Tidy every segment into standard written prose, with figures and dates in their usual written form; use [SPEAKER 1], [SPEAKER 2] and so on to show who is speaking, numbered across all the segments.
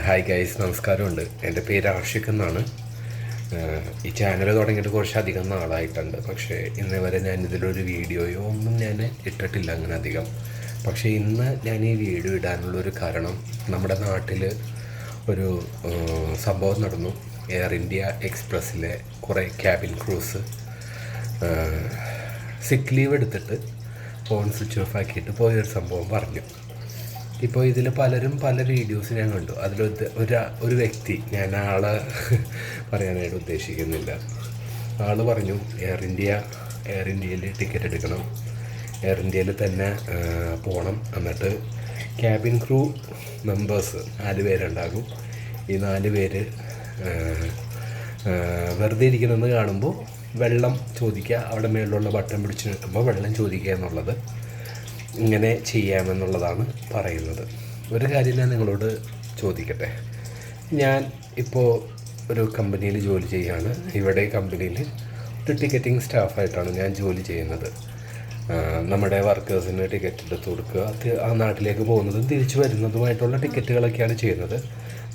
[SPEAKER 1] Hi guys, നമസ്കാരമുണ്ട്. എൻ്റെ പേര് ആഷിഖ് എന്നാണ്. ഈ ചാനൽ തുടങ്ങിയിട്ട് കുറച്ചധികം നാളായിട്ടുണ്ട്. പക്ഷേ ഇന്നേ വരെ ഞാൻ ഇതിലൊരു വീഡിയോയോ ഒന്നും ഞാൻ ഇട്ടിട്ടില്ല അങ്ങനെ അധികം. പക്ഷേ ഇന്ന് ഞാൻ ഈ വീഡിയോ ഇടാനുള്ളൊരു കാരണം, നമ്മുടെ നാട്ടിൽ ഒരു സംഭവം നടന്നു. എയർ ഇന്ത്യ എക്സ്പ്രസ്സിലെ കുറേ ക്യാബിൻ ക്രൂസ് സിക്ക് ലീവ് എടുത്തിട്ട് ഫോൺ സ്വിച്ച് ഓഫ് ആക്കിയിട്ട് പോയൊരു സംഭവം പറഞ്ഞു. ഇപ്പോൾ ഇതിൽ പലരും പല വീഡിയോസ് ഞാൻ കണ്ടു. ഒരു വ്യക്തി, ഞാൻ ആളെ പറയാനായിട്ട് ഉദ്ദേശിക്കുന്നില്ല, ആൾ പറഞ്ഞു എയർ ഇന്ത്യയിൽ ടിക്കറ്റ് എടുക്കണം, എയർ ഇന്ത്യയിൽ തന്നെ പോകണം, എന്നിട്ട് ക്യാബിൻ ക്രൂ മെമ്പേഴ്സ് 4 പേരുണ്ടാകും. ഈ 4 പേര് വെറുതെ ഇരിക്കണമെന്ന് കാണുമ്പോൾ വെള്ളം ചോദിക്കുക, അവിടെ മേളിലുള്ള ബട്ടൺ പിടിച്ച് നിൽക്കുമ്പോൾ വെള്ളം ചോദിക്കുക എന്നുള്ളത് ഇങ്ങനെ ചെയ്യാമെന്നുള്ളതാണ് പറയുന്നത്. ഒരു കാര്യം ഞാൻ നിങ്ങളോട് ചോദിക്കട്ടെ. ഞാൻ ഇപ്പോൾ ഒരു കമ്പനിയിൽ ജോലി ചെയ്യുകയാണ്. ഇവിടെ കമ്പനിയിൽ ഒരു ടിക്കറ്റിംഗ് സ്റ്റാഫായിട്ടാണ് ഞാൻ ജോലി ചെയ്യുന്നത്. നമ്മുടെ വർക്കേഴ്സിന് ടിക്കറ്റ് എടുത്ത് കൊടുക്കുക, ആ നാട്ടിലേക്ക് പോകുന്നതും തിരിച്ചു വരുന്നതുമായിട്ടുള്ള ടിക്കറ്റുകളൊക്കെയാണ് ചെയ്യുന്നത്.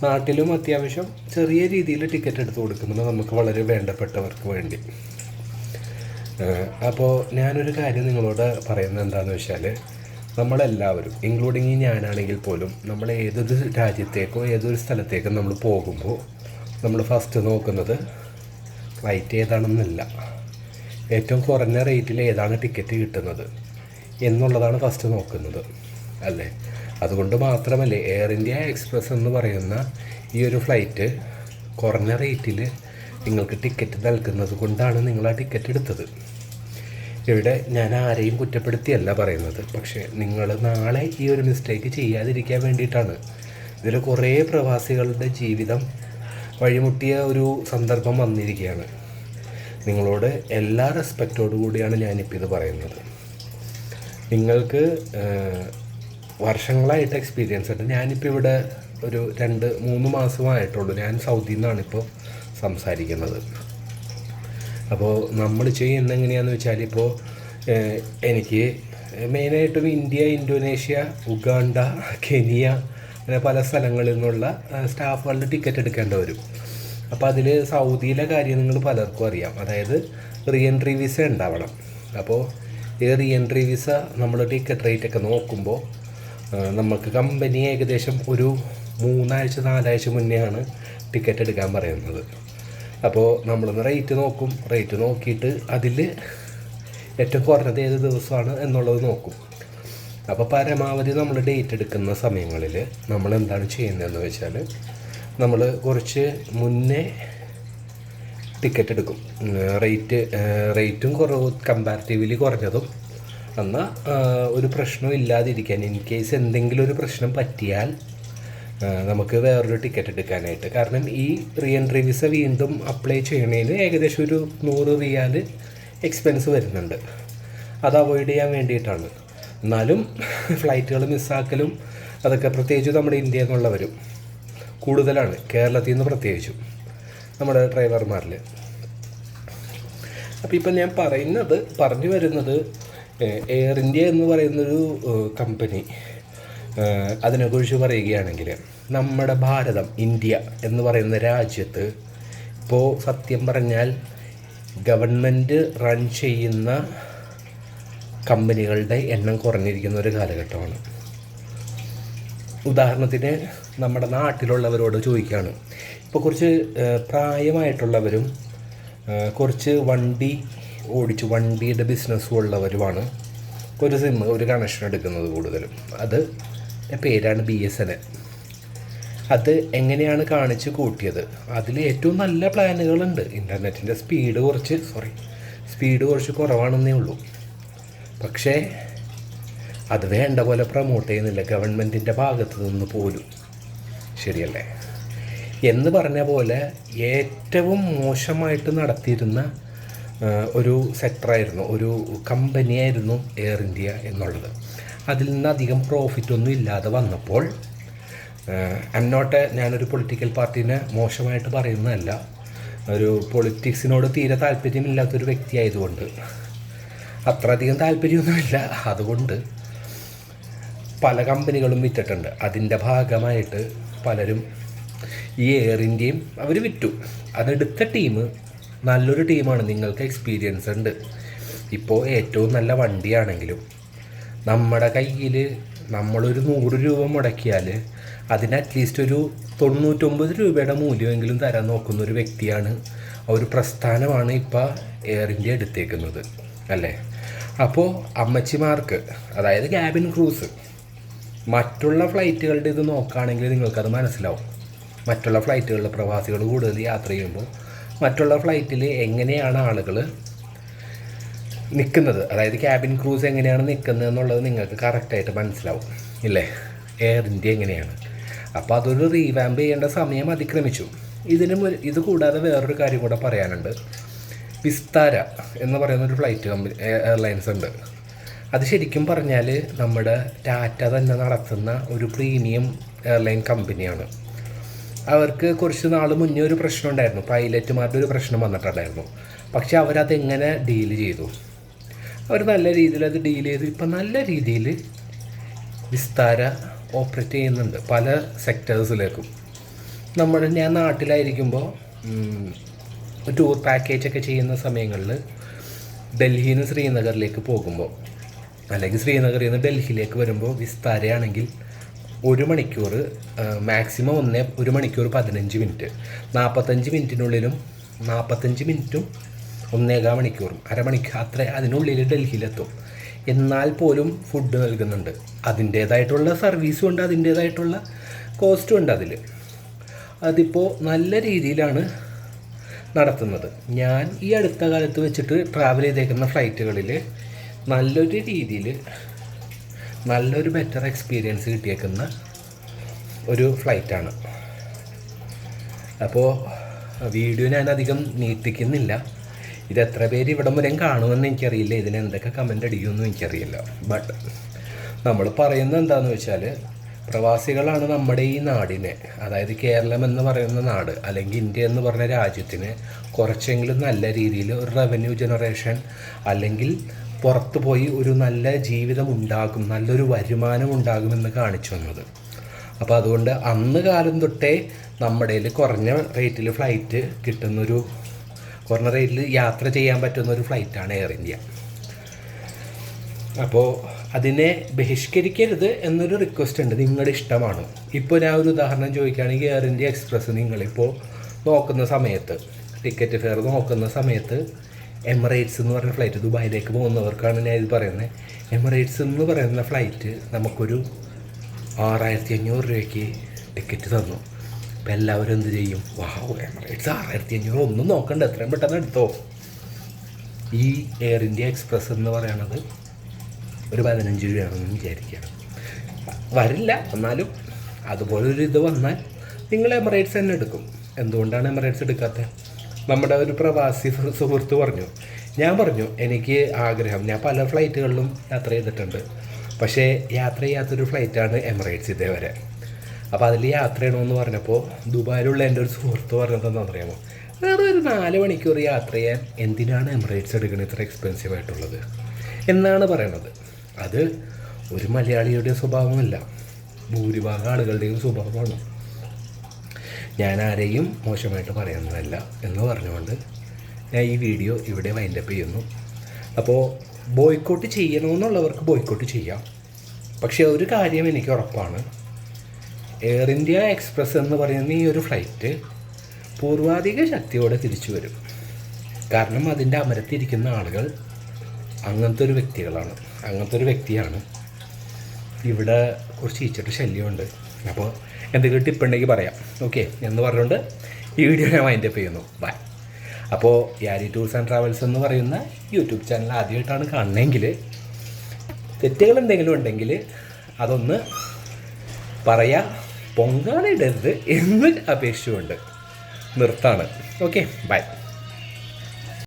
[SPEAKER 1] നാട്ടിലും അത്യാവശ്യം ചെറിയ രീതിയിൽ ടിക്കറ്റ് എടുത്ത് കൊടുക്കുന്നത് നമുക്ക് വളരെ വേണ്ടപ്പെട്ടവർക്ക് വേണ്ടി. അപ്പോൾ ഞാനൊരു കാര്യം നിങ്ങളോട് പറയുന്നത് എന്താണെന്ന് വെച്ചാൽ, നമ്മളെല്ലാവരും, ഇൻക്ലൂഡിങ് ഞാനാണെങ്കിൽ പോലും, നമ്മൾ ഏതൊരു രാജ്യത്തേക്കോ ഏതൊരു സ്ഥലത്തേക്കോ നമ്മൾ പോകുമ്പോൾ നമ്മൾ ഫസ്റ്റ് നോക്കുന്നത് ഫ്ലൈറ്റ് ഏതാണെന്നല്ല, ഏറ്റവും കുറഞ്ഞ റേറ്റിൽ ഏതാണ് ടിക്കറ്റ് കിട്ടുന്നത് എന്നുള്ളതാണ് ഫസ്റ്റ് നോക്കുന്നത്, അല്ലേ? അതുകൊണ്ട് മാത്രമല്ലേ എയർ ഇന്ത്യ എക്സ്പ്രസ് എന്ന് പറയുന്ന ഈ ഒരു ഫ്ലൈറ്റ് കുറഞ്ഞ റേറ്റിൽ നിങ്ങൾക്ക് ടിക്കറ്റ് നൽകുന്നത് കൊണ്ടാണ് നിങ്ങൾ ആ ടിക്കറ്റ് എടുത്തത്. ഇവിടെ ഞാൻ ആരെയും കുറ്റപ്പെടുത്തിയല്ല പറയുന്നത്, പക്ഷേ നിങ്ങൾ നാളെ ഈ ഒരു മിസ്റ്റേക്ക് ചെയ്യാതിരിക്കാൻ വേണ്ടിയിട്ടാണ്. ഇതിൽ കുറേ പ്രവാസികളുടെ ജീവിതം വഴിമുട്ടിയ ഒരു സന്ദർഭം വന്നിരിക്കുകയാണ്. നിങ്ങളോട് എല്ലാ റെസ്പെക്റ്റോടു കൂടിയാണ് ഞാനിപ്പോൾ ഇത് പറയുന്നത്. നിങ്ങൾക്ക് വർഷങ്ങളായിട്ട് എക്സ്പീരിയൻസ് ഉണ്ട്. ഞാനിപ്പോൾ ഇവിടെ ഒരു 2-3 മാസമായിട്ടുള്ളൂ. ഞാൻ സൗദിയിൽ നിന്നാണിപ്പോൾ സംസാരിക്കുന്നത്. അപ്പോൾ നമ്മൾ ചെയ്യുന്നത് എങ്ങനെയാണെന്ന് വെച്ചാൽ, ഇപ്പോൾ എനിക്ക് മെയിനായിട്ടും ഇന്ത്യ, ഇന്തോനേഷ്യ, ഉഗാണ്ട, കെനിയ, അങ്ങനെ പല സ്ഥലങ്ങളിൽ നിന്നുള്ള സ്റ്റാഫുകളുടെ ടിക്കറ്റ് എടുക്കേണ്ടി വരും. അപ്പോൾ അതിൽ സൗദിയിലെ കാര്യം നിങ്ങൾ പലർക്കും അറിയാം. അതായത് റീ എൻട്രി വിസ ഉണ്ടാവണം. അപ്പോൾ ഈ റീ എൻട്രി വിസ നമ്മൾ ടിക്കറ്റ് റേറ്റൊക്കെ നോക്കുമ്പോൾ നമുക്ക് കമ്പനി ഏകദേശം ഒരു 3-4 ആഴ്ച മുന്നെയാണ് ടിക്കറ്റ് എടുക്കാൻ പറയുന്നത്. അപ്പോൾ നമ്മളൊന്ന് റേറ്റ് നോക്കും. റേറ്റ് നോക്കിയിട്ട് അതിൽ ഏറ്റവും കുറഞ്ഞത് ഏത് ദിവസമാണ് എന്നുള്ളത് നോക്കും. അപ്പോൾ പരമാവധി നമ്മൾ ഡേറ്റ് എടുക്കുന്ന സമയങ്ങളിൽ നമ്മൾ എന്താണ് ചെയ്യുന്നതെന്ന് വെച്ചാൽ, നമ്മൾ കുറച്ച് മുന്നേ ടിക്കറ്റ് എടുക്കും. റേറ്റും കമ്പാരിറ്റീവ്ലി കുറഞ്ഞതും, എന്നാൽ ഒരു പ്രശ്നവും ഇല്ലാതിരിക്കാൻ, ഇൻ കേസ് എന്തെങ്കിലും ഒരു പ്രശ്നം പറ്റിയാൽ നമുക്ക് വേറൊരു ടിക്കറ്റ് എടുക്കാനായിട്ട്. കാരണം ഈ റീ എൻട്രി വിസ വീണ്ടും അപ്ലൈ ചെയ്യണതിന് ഏകദേശം ഒരു 100 റിയാൽ എക്സ്പെൻസ് വരുന്നുണ്ട്. അത് അവോയ്ഡ് ചെയ്യാൻ വേണ്ടിയിട്ടാണ്. എന്നാലും ഫ്ലൈറ്റുകൾ മിസ്സാക്കലും അതൊക്കെ, പ്രത്യേകിച്ച് നമ്മുടെ ഇന്ത്യയിൽ നിന്നുള്ളവരും കൂടുതലാണ്, കേരളത്തിൽ നിന്ന് പ്രത്യേകിച്ചും നമ്മുടെ ഡ്രൈവർമാരിൽ. അപ്പോൾ ഇപ്പം ഞാൻ പറഞ്ഞു വരുന്നത്, എയർ ഇന്ത്യ എന്ന് പറയുന്നൊരു കമ്പനി, അതിനെക്കുറിച്ച് പറയുകയാണെങ്കിൽ, നമ്മുടെ ഭാരതം, ഇന്ത്യ എന്ന് പറയുന്ന രാജ്യത്ത് ഇപ്പോൾ സത്യം പറഞ്ഞാൽ ഗവൺമെൻറ് റൺ ചെയ്യുന്ന കമ്പനികളുടെ എണ്ണം കുറഞ്ഞിരിക്കുന്ന ഒരു കാലഘട്ടമാണ്. ഉദാഹരണത്തിന് നമ്മുടെ നാട്ടിലുള്ളവരോട് ചോദിക്കുകയാണ്. ഇപ്പോൾ കുറച്ച് പ്രായമായിട്ടുള്ളവരും കുറച്ച് വണ്ടിയുടെ ബിസിനസ്സും ഉള്ളവരുമാണ് ഒരു കണക്ഷൻ എടുക്കുന്നത് കൂടുതലും. അത് പേരാണ് BSNL. അത് എങ്ങനെയാണ് കാണിച്ച് കൂട്ടിയത്? അതിൽ ഏറ്റവും നല്ല പ്ലാനുകളുണ്ട്. ഇൻ്റർനെറ്റിൻ്റെ സ്പീഡ് കുറച്ച് കുറവാണെന്നേ ഉള്ളൂ. പക്ഷേ അത് വേണ്ട പോലെ പ്രൊമോട്ട് ചെയ്യുന്നില്ല ഗവൺമെൻറ്റിൻ്റെ ഭാഗത്ത് നിന്ന് പോലും. ശരിയല്ലേ? എന്ന് പറഞ്ഞ പോലെ ഏറ്റവും മോശമായിട്ട് നടത്തിയിരുന്ന ഒരു സെക്ടറായിരുന്നു, ഒരു കമ്പനിയായിരുന്നു എയർ ഇന്ത്യ എന്നുള്ളത്. അതിൽ നിന്ന് അധികം പ്രോഫിറ്റൊന്നും ഇല്ലാതെ വന്നപ്പോൾ, ഞാനൊരു പൊളിറ്റിക്കൽ പാർട്ടീനെ മോശമായിട്ട് പറയുന്നതല്ല, ഒരു പൊളിറ്റിക്സിനോട് തീരെ താല്പര്യമില്ലാത്തൊരു വ്യക്തിയായതുകൊണ്ട്, അത്ര അധികം താല്പര്യമൊന്നുമില്ല, അതുകൊണ്ട് പല കമ്പനികളും വിറ്റിട്ടുണ്ട്. അതിൻ്റെ ഭാഗമായിട്ട് പലരും ഈ എയർ ഇന്ത്യയും അവർ വിറ്റു. അതെടുത്ത ടീം നല്ലൊരു ടീമാണ്, നിങ്ങൾക്ക് എക്സ്പീരിയൻസ് ഉണ്ട്. ഇപ്പോൾ ഏറ്റവും നല്ല വണ്ടിയാണെങ്കിലും നമ്മുടെ കയ്യിൽ നമ്മളൊരു 100 രൂപ മുടക്കിയാൽ അതിന് അറ്റ്ലീസ്റ്റ് ഒരു 99 രൂപയുടെ മൂല്യമെങ്കിലും തരാൻ നോക്കുന്ന ഒരു വ്യക്തിയാണ്, ഒരു പ്രസ്ഥാനമാണ് ഇപ്പോൾ എയർ ഇന്ത്യ എടുത്തേക്കുന്നത് അല്ലേ. അപ്പോൾ അമ്മച്ചിമാർക്ക്, അതായത് ക്യാബിൻ ക്രൂസ്, മറ്റുള്ള ഫ്ലൈറ്റുകളുടെ ഇത് നോക്കുകയാണെങ്കിൽ നിങ്ങൾക്കത് മനസ്സിലാവും. മറ്റുള്ള ഫ്ലൈറ്റുകളിൽ പ്രവാസികൾ കൂടുതൽ യാത്ര ചെയ്യുമ്പോൾ മറ്റുള്ള ഫ്ലൈറ്റിൽ എങ്ങനെയാണ് ആളുകൾ നിൽക്കുന്നത്, അതായത് ക്യാബിൻ ക്രൂസ് എങ്ങനെയാണ് നിൽക്കുന്നത് എന്നുള്ളത് നിങ്ങൾക്ക് കറക്റ്റായിട്ട് മനസ്സിലാവും ഇല്ലേ, എയർ ഇന്ത്യ എങ്ങനെയാണ്. അപ്പോൾ അതൊരു റീവാമ്പ് ചെയ്യേണ്ട സമയം അതിക്രമിച്ചു. ഇത് കൂടാതെ വേറൊരു കാര്യം കൂടെ പറയാനുണ്ട്. വിസ്താര എന്ന് പറയുന്നൊരു ഫ്ലൈറ്റ് കമ്പനി എയർലൈൻസ് ഉണ്ട്. അത് ശരിക്കും പറഞ്ഞാൽ നമ്മുടെ ടാറ്റ തന്നെ നടത്തുന്ന ഒരു പ്രീമിയം എയർലൈൻ കമ്പനിയാണ്. അവർക്ക് കുറച്ച് നാൾ മുന്നേ ഒരു പ്രശ്നം ഉണ്ടായിരുന്നു, പൈലറ്റുമാരുടെ ഒരു പ്രശ്നം വന്നിട്ടുണ്ടായിരുന്നു. പക്ഷെ അവരതെങ്ങനെ ഡീൽ ചെയ്തു, അവർ നല്ല രീതിയിൽ അത് ഡീൽ ചെയ്തു. ഇപ്പം നല്ല രീതിയിൽ വിസ്താര ഓപ്പറേറ്റ് ചെയ്യുന്നുണ്ട് പല സെക്ടേഴ്സിലേക്കും. ഞാൻ നാട്ടിലായിരിക്കുമ്പോൾ ടൂർ പാക്കേജൊക്കെ ചെയ്യുന്ന സമയങ്ങളിൽ ഡൽഹിയിൽ നിന്ന് ശ്രീനഗറിലേക്ക് പോകുമ്പോൾ, അല്ലെങ്കിൽ ശ്രീനഗറിൽ നിന്ന് ഡൽഹിയിലേക്ക് വരുമ്പോൾ വിസ്താരയാണെങ്കിൽ 1 മണിക്കൂർ മാക്സിമം 1 മണിക്കൂർ 15 മിനിറ്റ്, 45 മിനിറ്റിനുള്ളിലും 45 മിനിറ്റും 1.25 മണിക്കൂറും അരമണിക്കൂർ അത്ര അതിനുള്ളിൽ ഡൽഹിയിലെത്തും. എന്നാൽ പോലും ഫുഡ് നൽകുന്നുണ്ട്. അതിൻ്റേതായിട്ടുള്ള സർവീസും ഉണ്ട്, അതിൻ്റേതായിട്ടുള്ള കോസ്റ്റും ഉണ്ട് അതിൽ. അതിപ്പോൾ നല്ല രീതിയിലാണ് നടത്തുന്നത്. ഞാൻ ഈ അടുത്ത കാലത്ത് വെച്ചിട്ട് ട്രാവൽ ചെയ്തേക്കുന്ന ഫ്ലൈറ്റുകളിൽ നല്ലൊരു രീതിയിൽ നല്ലൊരു ബെറ്റർ എക്സ്പീരിയൻസ് കിട്ടിയേക്കുന്ന ഒരു ഫ്ലൈറ്റാണ്. അപ്പോൾ വീഡിയോ ഞാൻ അധികം നീട്ടിക്കുന്നില്ല. ഇത് എത്ര പേര് ഇവിടം വരെ കാണുമെന്ന് എനിക്കറിയില്ല, ഇതിന് എന്തൊക്കെ കമൻ്റ് അടിക്കുമെന്നും എനിക്കറിയില്ല. ബട്ട് നമ്മൾ പറയുന്നത് എന്താണെന്ന് വെച്ചാൽ, പ്രവാസികളാണ് നമ്മുടെ ഈ നാടിനെ, അതായത് കേരളം എന്ന് പറയുന്ന നാട് അല്ലെങ്കിൽ ഇന്ത്യ എന്ന് പറഞ്ഞ രാജ്യത്തിന് കുറച്ചെങ്കിലും നല്ല രീതിയിൽ ഒരു റവന്യൂ ജനറേഷൻ അല്ലെങ്കിൽ പുറത്തു പോയി ഒരു നല്ല ജീവിതം ഉണ്ടാകും, നല്ലൊരു വരുമാനം ഉണ്ടാകുമെന്ന് കാണിച്ചു വന്നത്. അപ്പോൾ അതുകൊണ്ട് അന്ന് കാലം തൊട്ടേ നമ്മുടെ കുറഞ്ഞ റേറ്റിൽ ഫ്ലൈറ്റ് കിട്ടുന്നൊരു, കുറഞ്ഞ റേറ്റിൽ യാത്ര ചെയ്യാൻ പറ്റുന്നൊരു ഫ്ലൈറ്റാണ് എയർ ഇന്ത്യ. അപ്പോൾ അതിനെ ബഹിഷ്കരിക്കരുത് എന്നൊരു റിക്വസ്റ്റ് ഉണ്ട്, നിങ്ങളുടെ ഇഷ്ടമാണ്. ഇപ്പോൾ ഞാൻ ഒരു ഉദാഹരണം ചോദിക്കുകയാണെങ്കിൽ, എയർ ഇന്ത്യ എക്സ്പ്രസ് നിങ്ങളിപ്പോൾ നോക്കുന്ന സമയത്ത്, ടിക്കറ്റ് ഫെയർ നോക്കുന്ന സമയത്ത് എമിറേറ്റ്സ് എന്ന് പറയുന്ന ഫ്ലൈറ്റ്, ദുബായിലേക്ക് പോകുന്നവർക്കാണ് ഞാൻ ഇത് പറയുന്നത്. എമിറേറ്റ്സ് എന്ന് പറയുന്ന ഫ്ലൈറ്റ് നമുക്കൊരു 6500 രൂപയ്ക്ക് ടിക്കറ്റ് തന്നു. അപ്പോൾ എല്ലാവരും എന്ത് ചെയ്യും? വാവ്, എമിറേറ്റ്സ് 6500, ഒന്നും നോക്കണ്ട, എത്രയും പെട്ടെന്ന് എടുത്തോ. ഈ എയർ ഇന്ത്യ എക്സ്പ്രസ് എന്ന് പറയണത് ഒരു 15 രൂപയാണെന്ന് വിചാരിക്കുകയാണ്. വരില്ല, എന്നാലും അതുപോലൊരു ഇത് വന്നാൽ നിങ്ങൾ എമിറേറ്റ്സ് തന്നെ എടുക്കും. എന്തുകൊണ്ടാണ് എമിറേറ്റ്സ് എടുക്കാത്തത്? നമ്മുടെ ഒരു പ്രവാസി സുഹൃത്ത് പറഞ്ഞു, ഞാൻ പറഞ്ഞു എനിക്ക് ആഗ്രഹം, ഞാൻ പല ഫ്ലൈറ്റുകളിലും യാത്ര ചെയ്തിട്ടുണ്ട്, പക്ഷേ യാത്ര ചെയ്യാത്തൊരു ഫ്ലൈറ്റാണ് എമിറേറ്റ്സ് ഇതേവരെ. അപ്പോൾ അതിൽ യാത്ര ചെയ്യണമെന്ന് പറഞ്ഞപ്പോൾ ദുബായിലുള്ള എൻ്റെ ഒരു സുഹൃത്ത് പറഞ്ഞതെന്ന് അറിയാമോ, വേറെ ഒരു 4 മണിക്കൂർ യാത്ര ചെയ്യാൻ എന്തിനാണ് എമിറേറ്റ്സ് എടുക്കുന്നത് ഇത്ര എക്സ്പെൻസീവ് ആയിട്ടുള്ളത് എന്നാണ് പറയണത്. അത് ഒരു മലയാളിയുടെ സ്വഭാവമല്ല, ഭൂരിഭാഗം ആളുകളുടെയും സ്വഭാവമാണ്. ഞാൻ ആരെയും മോശമായിട്ട് പറയുന്നതല്ല എന്ന് പറഞ്ഞുകൊണ്ട് ഞാൻ ഈ വീഡിയോ ഇവിടെ വൈൻഡപ്പ് ചെയ്യുന്നു. അപ്പോൾ ബോയ്ക്കോട്ട് ചെയ്യണമെന്നുള്ളവർക്ക് ബോയ്ക്കോട്ട് ചെയ്യാം. പക്ഷേ ഒരു കാര്യം എനിക്ക് ഉറപ്പാണ്, എയർ ഇന്ത്യ എക്സ്പ്രസ് എന്ന് പറയുന്ന ഈ ഒരു ഫ്ലൈറ്റ് പൂർവാധിക ശക്തിയോടെ തിരിച്ചു വരും. കാരണം അതിൻ്റെ അമരത്തിരിക്കുന്ന ആളുകൾ അങ്ങനത്തെ ഒരു വ്യക്തികളാണ്, അങ്ങനത്തെ ഒരു വ്യക്തിയാണ്. ഇവിടെ കുറച്ച് ഈച്ചയുടെ ശല്യമുണ്ട്. അപ്പോൾ എന്തെങ്കിലും ടിപ്പുണ്ടെങ്കിൽ പറയാം, ഓക്കെ എന്ന് പറഞ്ഞുകൊണ്ട് ഈ വീഡിയോ ഞാൻ വൈൻഡപ്പ് ചെയ്യുന്നു. ബൈ. അപ്പോൾ യാരി ടൂർസ് ആൻഡ് ട്രാവൽസ് എന്ന് പറയുന്ന യൂട്യൂബ് ചാനൽ ആദ്യമായിട്ടാണ് കാണണമെങ്കിൽ, തെറ്റുകൾ എന്തെങ്കിലും ഉണ്ടെങ്കിൽ അതൊന്ന് പറയാ, പൊങ്കാലിടരുത് എന്ന് അപേക്ഷിച്ചുകൊണ്ട് നിർത്താണ്. Okay, by.